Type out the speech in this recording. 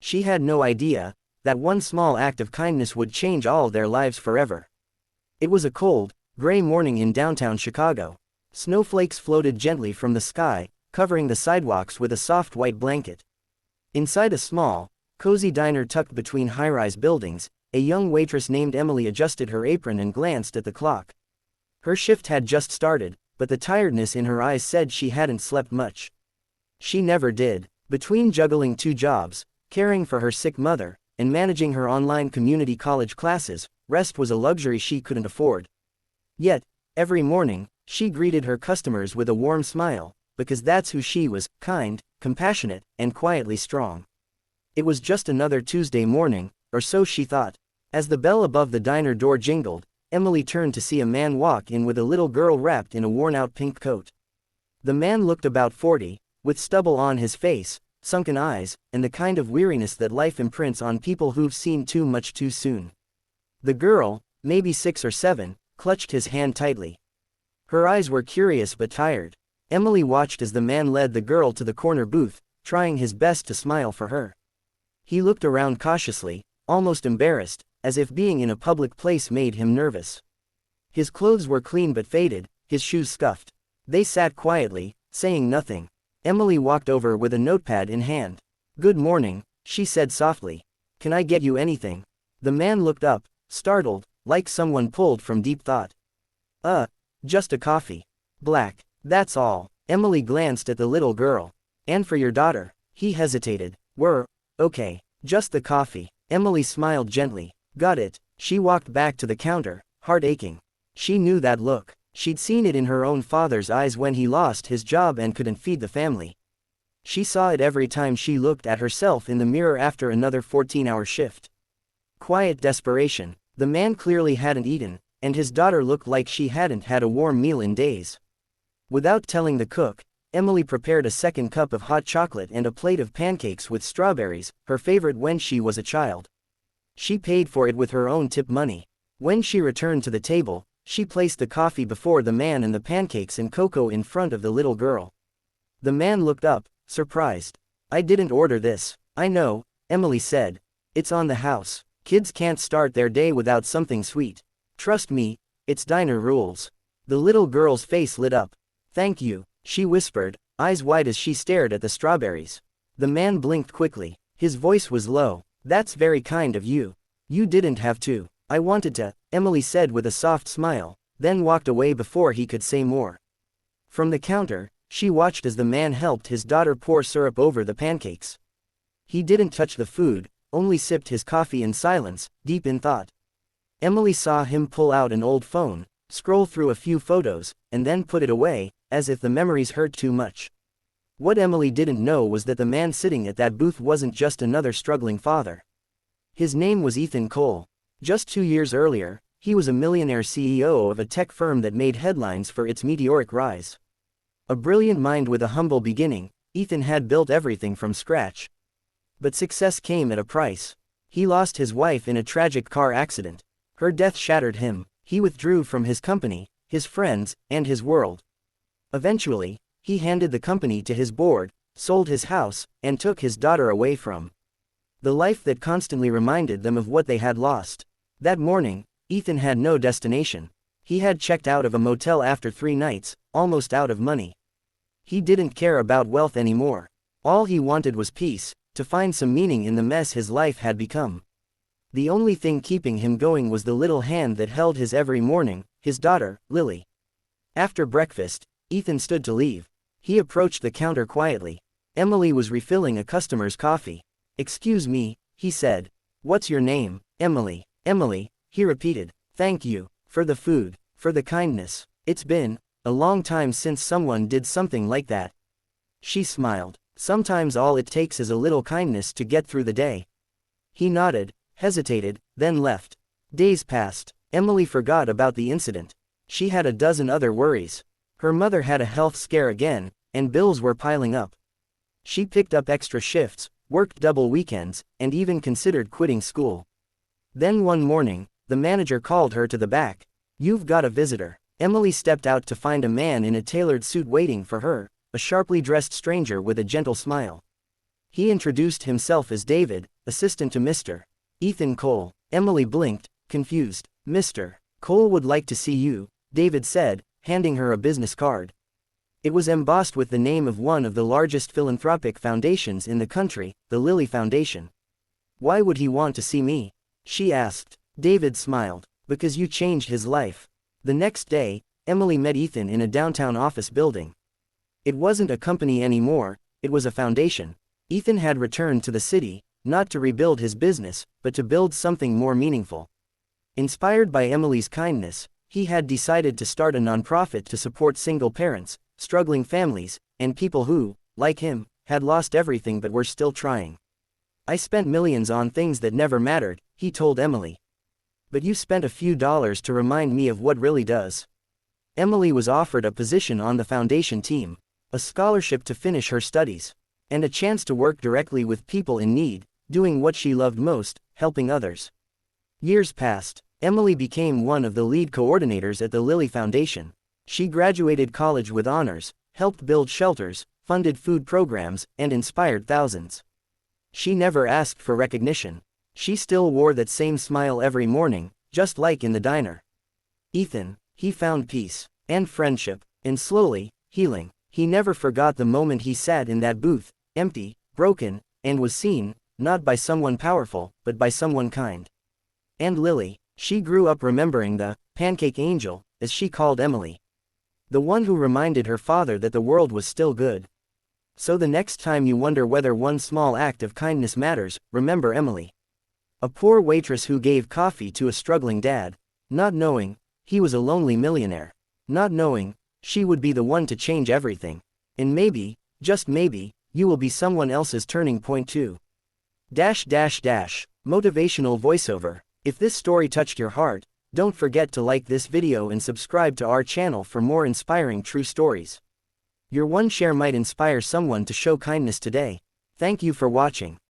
She had no idea that one small act of kindness would change all their lives forever. It was a cold, gray morning in downtown Chicago. Snowflakes floated gently from the sky, covering the sidewalks with a soft white blanket. Inside a small, cozy diner tucked between high-rise buildings, a young waitress named Emily adjusted her apron and glanced at the clock. Her shift had just started, but the tiredness in her eyes said she hadn't slept much. She never did. Between juggling 2 jobs, caring for her sick mother, and managing her online community college classes, rest was a luxury she couldn't afford. Yet, every morning, she greeted her customers with a warm smile, because that's who she was: kind, compassionate, and quietly strong. It was just another Tuesday morning, or so she thought. As the bell above the diner door jingled, Emily turned to see a man walk in with a little girl wrapped in a worn-out pink coat. The man looked about 40, with stubble on his face, sunken eyes, and the kind of weariness that life imprints on people who've seen too much too soon. The girl, maybe 6 or 7, clutched his hand tightly. Her eyes were curious but tired. Emily watched as the man led the girl to the corner booth, trying his best to smile for her. He looked around cautiously, almost embarrassed, as if being in a public place made him nervous. His clothes were clean but faded, his shoes scuffed. They sat quietly, saying nothing. Emily walked over with a notepad in hand. "Good morning," she said softly. "Can I get you anything?" The man looked up, startled, like someone pulled from deep thought. Just a coffee. Black. That's all." Emily glanced at the little girl. "And for your daughter?" He hesitated. "We're okay. Just the coffee." Emily smiled gently. "Got it." She walked back to the counter, heart aching. She knew that look. She'd seen it in her own father's eyes when he lost his job and couldn't feed the family. She saw it every time she looked at herself in the mirror after another 14-hour shift. Quiet desperation. The man clearly hadn't eaten, and his daughter looked like she hadn't had a warm meal in days. Without telling the cook, Emily prepared a second cup of hot chocolate and a plate of pancakes with strawberries, her favorite when she was a child. She paid for it with her own tip money. When she returned to the table, she placed the coffee before the man and the pancakes and cocoa in front of the little girl. The man looked up, surprised. "I didn't order this." "I know," Emily said. "It's on the house. Kids can't start their day without something sweet. Trust me, it's diner rules." The little girl's face lit up. "Thank you," she whispered, eyes wide as she stared at the strawberries. The man blinked quickly. His voice was low. "That's very kind of you. You didn't have to." "I wanted to," Emily said with a soft smile, then walked away before he could say more. From the counter, she watched as the man helped his daughter pour syrup over the pancakes. He didn't touch the food, only sipped his coffee in silence, deep in thought. Emily saw him pull out an old phone, scroll through a few photos, and then put it away, as if the memories hurt too much. What Emily didn't know was that the man sitting at that booth wasn't just another struggling father. His name was Ethan Cole. Just 2 years earlier, he was a millionaire CEO of a tech firm that made headlines for its meteoric rise. A brilliant mind with a humble beginning, Ethan had built everything from scratch. But success came at a price. He lost his wife in a tragic car accident. Her death shattered him. He withdrew from his company, his friends, and his world. Eventually, he handed the company to his board, sold his house, and took his daughter away from the life that constantly reminded them of what they had lost. That morning, Ethan had no destination. He had checked out of a motel after 3 nights, almost out of money. He didn't care about wealth anymore. All he wanted was peace, to find some meaning in the mess his life had become. The only thing keeping him going was the little hand that held his every morning, his daughter, Lily. After breakfast, Ethan stood to leave. He approached the counter quietly. Emily was refilling a customer's coffee. "Excuse me," he said. "What's your name?" "Emily." "Emily," he repeated. "Thank you, for the food, for the kindness. It's been a long time since someone did something like that." She smiled. "Sometimes all it takes is a little kindness to get through the day." He nodded, hesitated, then left. Days passed. Emily forgot about the incident. She had a dozen other worries. Her mother had a health scare again, and bills were piling up. She picked up extra shifts, worked double weekends, and even considered quitting school. Then one morning, the manager called her to the back. "You've got a visitor." Emily stepped out to find a man in a tailored suit waiting for her, a sharply dressed stranger with a gentle smile. He introduced himself as David, assistant to Mr. Ethan Cole. Emily blinked, confused. Mr. Cole would like to see you, David said, handing her a business card. It was embossed with the name of one of the largest philanthropic foundations in the country, the Lilly Foundation. Why would he want to see me? She asked. David smiled. Because you changed his life. The next day, Emily met Ethan in a downtown office building. It wasn't a company anymore, it was a foundation. Ethan had returned to the city, not to rebuild his business, but to build something more meaningful. Inspired by Emily's kindness, he had decided to start a nonprofit to support single parents, struggling families, and people who, like him, had lost everything but were still trying. I spent millions on things that never mattered, he told Emily. But you spent a few dollars to remind me of what really does. Emily was offered a position on the foundation team, a scholarship to finish her studies, and a chance to work directly with people in need, doing what she loved most, helping others. Years passed. Emily became one of the lead coordinators at the Lilly Foundation. She graduated college with honors, helped build shelters, funded food programs, and inspired thousands. She never asked for recognition. She still wore that same smile every morning, just like in the diner. Ethan, he found peace, and friendship, and slowly, healing. He never forgot the moment he sat in that booth, empty, broken, and was seen, not by someone powerful, but by someone kind. And Lily, she grew up remembering the pancake angel, as she called Emily. The one who reminded her father that the world was still good. So the next time you wonder whether one small act of kindness matters, remember Emily. A poor waitress who gave coffee to a struggling dad, not knowing he was a lonely millionaire. Not knowing she would be the one to change everything. And maybe, just maybe, you will be someone else's turning point too. Motivational voiceover. If this story touched your heart, don't forget to like this video and subscribe to our channel for more inspiring true stories. Your one share might inspire someone to show kindness today. Thank you for watching.